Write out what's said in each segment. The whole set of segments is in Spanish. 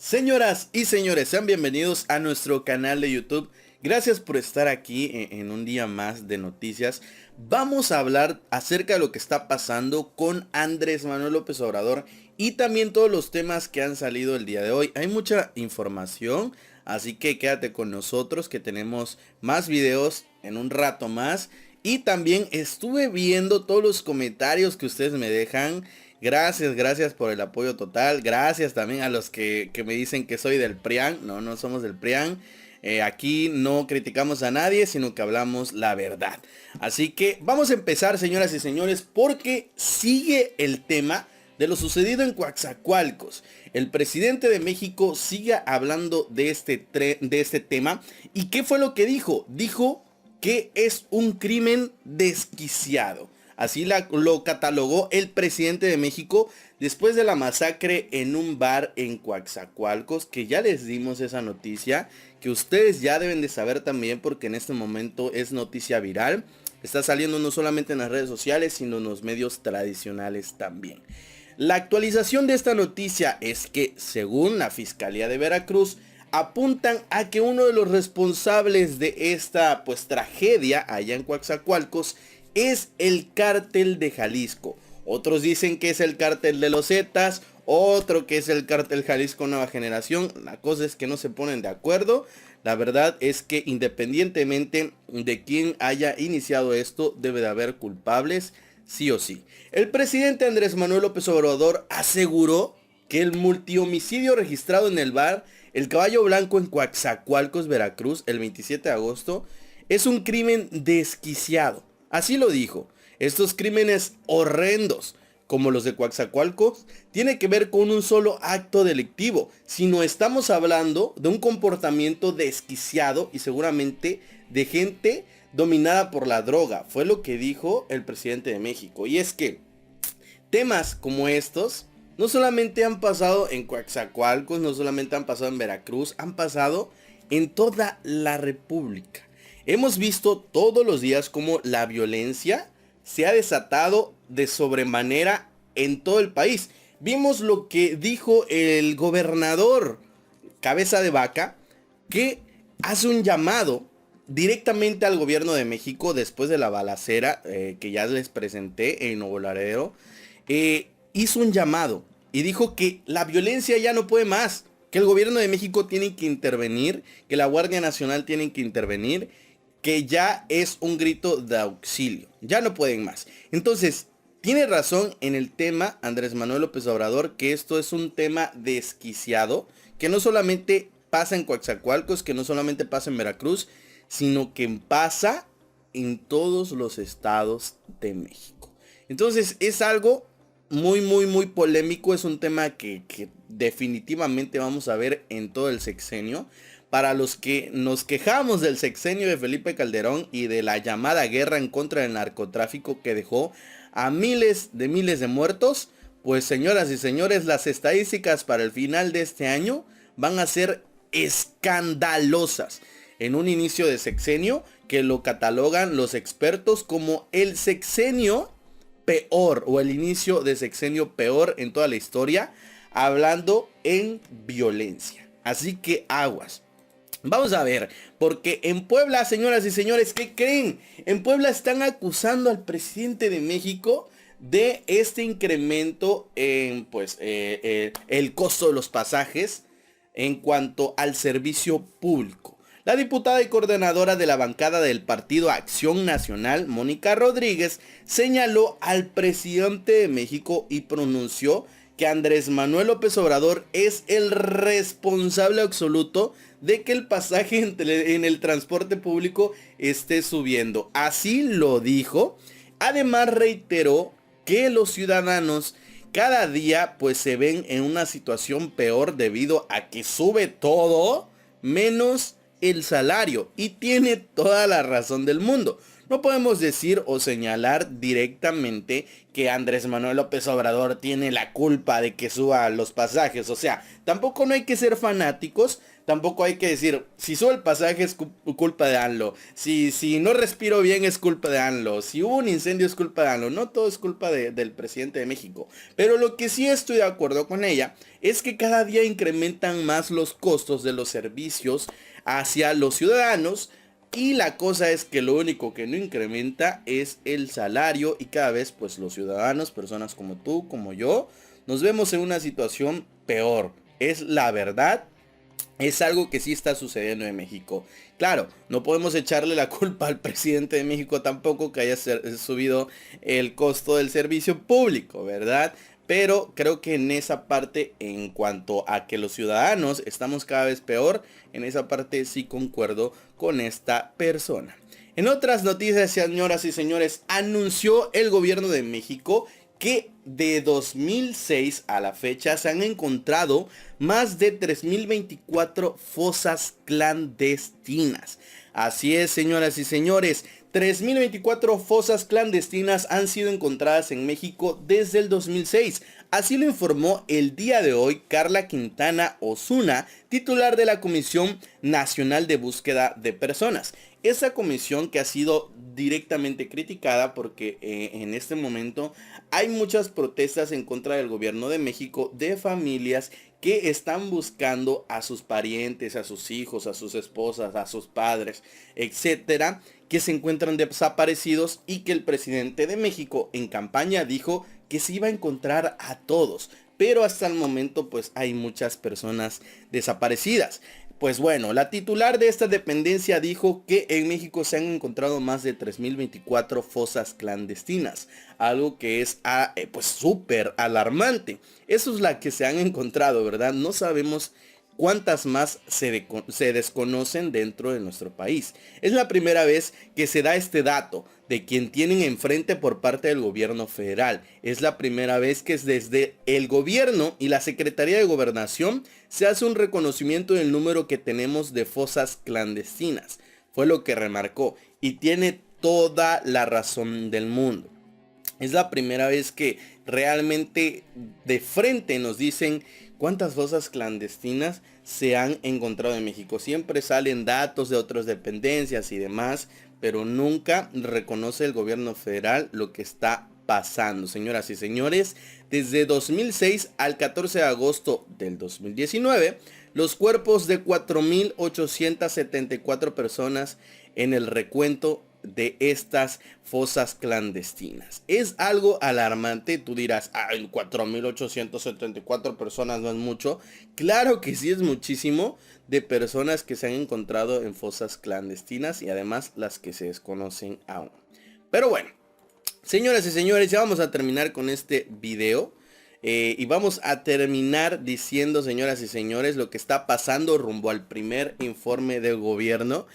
Señoras y señores, sean bienvenidos a nuestro canal de YouTube. Gracias por estar aquí en un día más de noticias. Vamos a hablar acerca de lo que está pasando con Andrés Manuel López Obrador y también todos los temas que han salido el día de hoy. Hay mucha información, así que quédate con nosotros que tenemos más videos en un rato más. Y también estuve viendo todos los comentarios que ustedes me dejan. Gracias por el apoyo total. Gracias también a los que me dicen que soy del PRIAN. No somos del PRIAN. Aquí no criticamos a nadie, sino que hablamos la verdad. Así que vamos a empezar, señoras y señores, porque sigue el tema de lo sucedido en Coatzacoalcos. El presidente de México sigue hablando de este tema. ¿Y qué fue lo que dijo? Dijo que es un crimen desquiciado. Así lo catalogó el presidente de México después de la masacre en un bar en Coatzacoalcos, que ya les dimos esa noticia, que ustedes ya deben de saber también porque en este momento es noticia viral. Está saliendo no solamente en las redes sociales, sino en los medios tradicionales también. La actualización de esta noticia es que, según la Fiscalía de Veracruz, apuntan a que uno de los responsables de esta tragedia allá en Coatzacoalcos es el cártel de Jalisco. Otros dicen que es el cártel de los Zetas, otro que es el cártel Jalisco Nueva Generación. La cosa es que no se ponen de acuerdo. La verdad es que independientemente de quién haya iniciado esto, debe de haber culpables, sí o sí. El presidente Andrés Manuel López Obrador aseguró que el multihomicidio registrado en el bar El Caballo Blanco en Coatzacoalcos, Veracruz, el 27 de agosto, es un crimen desquiciado. Así lo dijo. Estos crímenes horrendos, como los de Coatzacoalcos, tiene que ver con un solo acto delictivo, sino estamos hablando de un comportamiento desquiciado y seguramente de gente dominada por la droga. Fue lo que dijo el presidente de México. Y es que temas como estos no solamente han pasado en Coatzacoalcos, no solamente han pasado en Veracruz, han pasado en toda la República. Hemos visto todos los días cómo la violencia se ha desatado de sobremanera en todo el país. Vimos lo que dijo el gobernador Cabeza de Vaca, que hace un llamado directamente al gobierno de México después de la balacera que ya les presenté en Nuevo Laredo. Hizo un llamado y dijo que la violencia ya no puede más, que el gobierno de México tiene que intervenir, que la Guardia Nacional tiene que intervenir, que ya es un grito de auxilio, ya no pueden más. Entonces, tiene razón en el tema Andrés Manuel López Obrador, que esto es un tema desquiciado, que no solamente pasa en Coatzacoalcos, que no solamente pasa en Veracruz, sino que pasa en todos los estados de México. Entonces, es algo muy polémico, es un tema que definitivamente vamos a ver en todo el sexenio. Para los que nos quejamos del sexenio de Felipe Calderón y de la llamada guerra en contra del narcotráfico que dejó a miles de muertos, pues señoras y señores, las estadísticas para el final de este año van a ser escandalosas. En un inicio de sexenio que lo catalogan los expertos como el sexenio peor o el inicio de sexenio peor en toda la historia, hablando en violencia. Así que aguas. Vamos a ver, porque en Puebla, señoras y señores, ¿qué creen? En Puebla están acusando al presidente de México de este incremento en el costo de los pasajes en cuanto al servicio público. La diputada y coordinadora de la bancada del Partido Acción Nacional, Mónica Rodríguez, señaló al presidente de México y pronunció que Andrés Manuel López Obrador es el responsable absoluto de que el pasaje en el transporte público esté subiendo. Así lo dijo. Además reiteró que los ciudadanos cada día se ven en una situación peor debido a que sube todo menos el salario. Y tiene toda la razón del mundo. No podemos decir o señalar directamente que Andrés Manuel López Obrador tiene la culpa de que suba los pasajes. O sea, tampoco no hay que ser fanáticos. Tampoco hay que decir, si sube el pasaje es culpa de AMLO. Si no respiro bien es culpa de AMLO. Si hubo un incendio es culpa de AMLO. No todo es culpa del presidente de México. Pero lo que sí estoy de acuerdo con ella es que cada día incrementan más los costos de los servicios hacia los ciudadanos. Y la cosa es que lo único que no incrementa es el salario. Y cada vez pues los ciudadanos, personas como tú, como yo, nos vemos en una situación peor. Es la verdad. Es algo que sí está sucediendo en México. Claro, no podemos echarle la culpa al presidente de México tampoco que haya subido el costo del servicio público, ¿verdad? Pero creo que en esa parte, en cuanto a que los ciudadanos estamos cada vez peor, en esa parte sí concuerdo con esta persona. En otras noticias, señoras y señores, anunció el gobierno de México que de 2006 a la fecha se han encontrado más de 3024 fosas clandestinas. Así es, señoras y señores, 3024 fosas clandestinas han sido encontradas en México desde el 2006. Así lo informó el día de hoy Carla Quintana Osuna, titular de la Comisión Nacional de Búsqueda de Personas. Esa comisión que ha sido directamente criticada porque en este momento hay muchas protestas en contra del gobierno de México de familias que están buscando a sus parientes, a sus hijos, a sus esposas, a sus padres, etcétera, que se encuentran desaparecidos y que el presidente de México en campaña dijo que se iba a encontrar a todos, pero hasta el momento pues hay muchas personas desaparecidas. Pues bueno, la titular de esta dependencia dijo que en México se han encontrado más de 3024 fosas clandestinas, algo que es pues súper alarmante. Eso es la que se han encontrado, ¿verdad? No sabemos cuántas más se desconocen dentro de nuestro país. Es la primera vez que se da este dato de quien tienen enfrente por parte del gobierno federal. Es la primera vez que es desde el gobierno y la Secretaría de Gobernación se hace un reconocimiento del número que tenemos de fosas clandestinas. Fue lo que remarcó y tiene toda la razón del mundo. Es la primera vez que realmente de frente nos dicen cuántas fosas clandestinas se han encontrado en México. Siempre salen datos de otras dependencias y demás, pero nunca reconoce el gobierno federal lo que está pasando. Señoras y señores, desde 2006 al 14 de agosto del 2019, los cuerpos de 4.874 personas en el recuento de estas fosas clandestinas. Es algo alarmante. Tú dirás, 4.874 personas no es mucho. Claro que sí es muchísimo de personas que se han encontrado en fosas clandestinas y además las que se desconocen aún. Pero bueno, señoras y señores, ya vamos a terminar con este video. Y vamos a terminar diciendo, señoras y señores, lo que está pasando rumbo al primer informe del gobierno.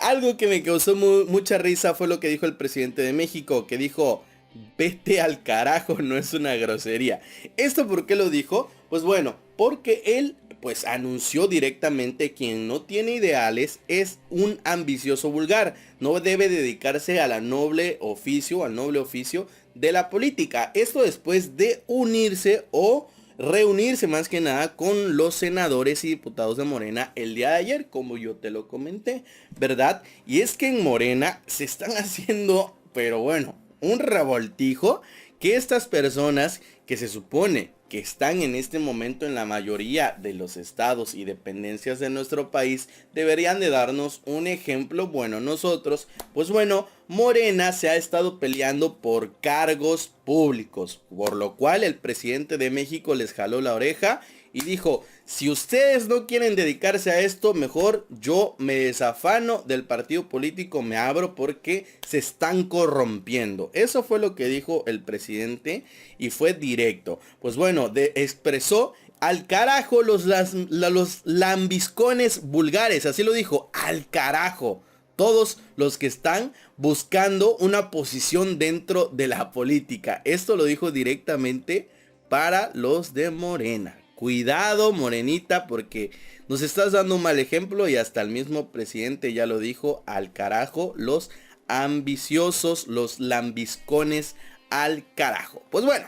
Algo que me causó mucha risa fue lo que dijo el presidente de México, que dijo, vete al carajo, no es una grosería. ¿Esto por qué lo dijo? Pues bueno, porque él pues anunció directamente quien no tiene ideales es un ambicioso vulgar. No debe dedicarse a al noble oficio de la política. Esto después de unirse o reunirse más que nada con los senadores y diputados de Morena el día de ayer, como yo te lo comenté, ¿verdad? Y es que en Morena se están haciendo, pero bueno, un revoltijo, que estas personas que se supone que están en este momento en la mayoría de los estados y dependencias de nuestro país deberían de darnos un ejemplo. Bueno, nosotros, pues bueno, Morena se ha estado peleando por cargos públicos, por lo cual el presidente de México les jaló la oreja y dijo, si ustedes no quieren dedicarse a esto, mejor yo me desafano del partido político, me abro porque se están corrompiendo. Eso fue lo que dijo el presidente y fue directo. Pues bueno, expresó al carajo los lambiscones vulgares, así lo dijo, al carajo. Todos los que están buscando una posición dentro de la política. Esto lo dijo directamente para los de Morena. Cuidado, Morenita, porque nos estás dando un mal ejemplo y hasta el mismo presidente ya lo dijo, al carajo los ambiciosos, los lambiscones al carajo. Pues bueno,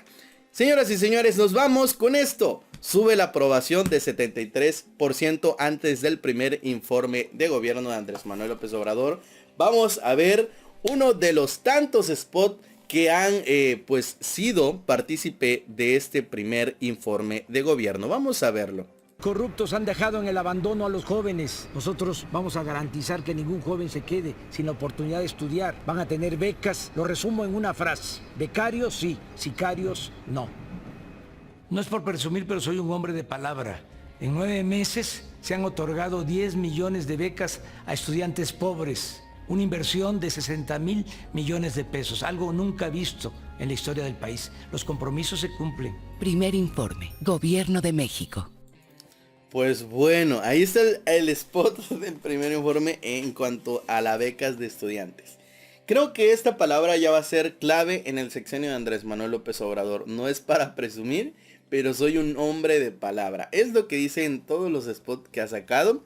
señoras y señores, nos vamos con esto. Sube la aprobación de 73% antes del primer informe de gobierno de Andrés Manuel López Obrador. Vamos a ver uno de los tantos spots que han pues sido partícipe de este primer informe de gobierno. Vamos a verlo. Corruptos han dejado en el abandono a los jóvenes. Nosotros vamos a garantizar que ningún joven se quede sin la oportunidad de estudiar. Van a tener becas. Lo resumo en una frase. Becarios sí, sicarios no. No es por presumir, pero soy un hombre de palabra. En 9 meses se han otorgado 10 millones de becas a estudiantes pobres. Una inversión de 60,000 millones de pesos, algo nunca visto en la historia del país. Los compromisos se cumplen. Primer informe, Gobierno de México. Pues bueno, ahí está el spot del primer informe en cuanto a las becas de estudiantes. Creo que esta palabra ya va a ser clave en el sexenio de Andrés Manuel López Obrador. No es para presumir, pero soy un hombre de palabra. Es lo que dice en todos los spots que ha sacado.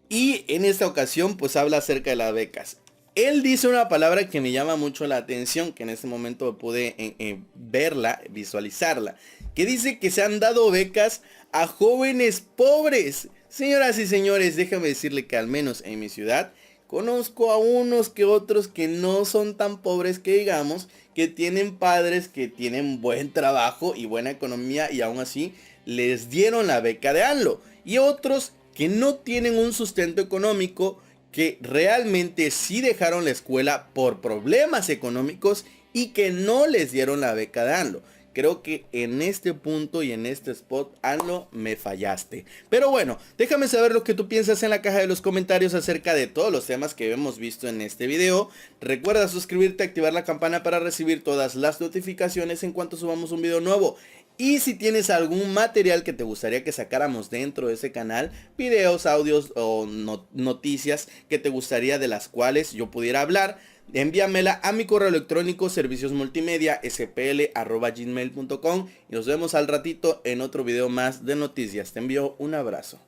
Y en esta ocasión pues habla acerca de las becas. Él dice una palabra que me llama mucho la atención, que en este momento pude verla, visualizarla. Que dice que se han dado becas a jóvenes pobres. Señoras y señores, déjame decirle que al menos en mi ciudad conozco a unos que otros que no son tan pobres que digamos, que tienen padres que tienen buen trabajo y buena economía y aún así les dieron la beca de AMLO. Y otros que no tienen un sustento económico, que realmente sí dejaron la escuela por problemas económicos y que no les dieron la beca de AMLO. Creo que en este punto y en este spot, AMLO, me fallaste. Pero bueno, déjame saber lo que tú piensas en la caja de los comentarios acerca de todos los temas que hemos visto en este video. Recuerda suscribirte, activar la campana para recibir todas las notificaciones en cuanto subamos un video nuevo. Y si tienes algún material que te gustaría que sacáramos dentro de ese canal, videos, audios o noticias que te gustaría de las cuales yo pudiera hablar, envíamela a mi correo electrónico serviciosmultimedia.spl@gmail.com y nos vemos al ratito en otro video más de noticias. Te envío un abrazo.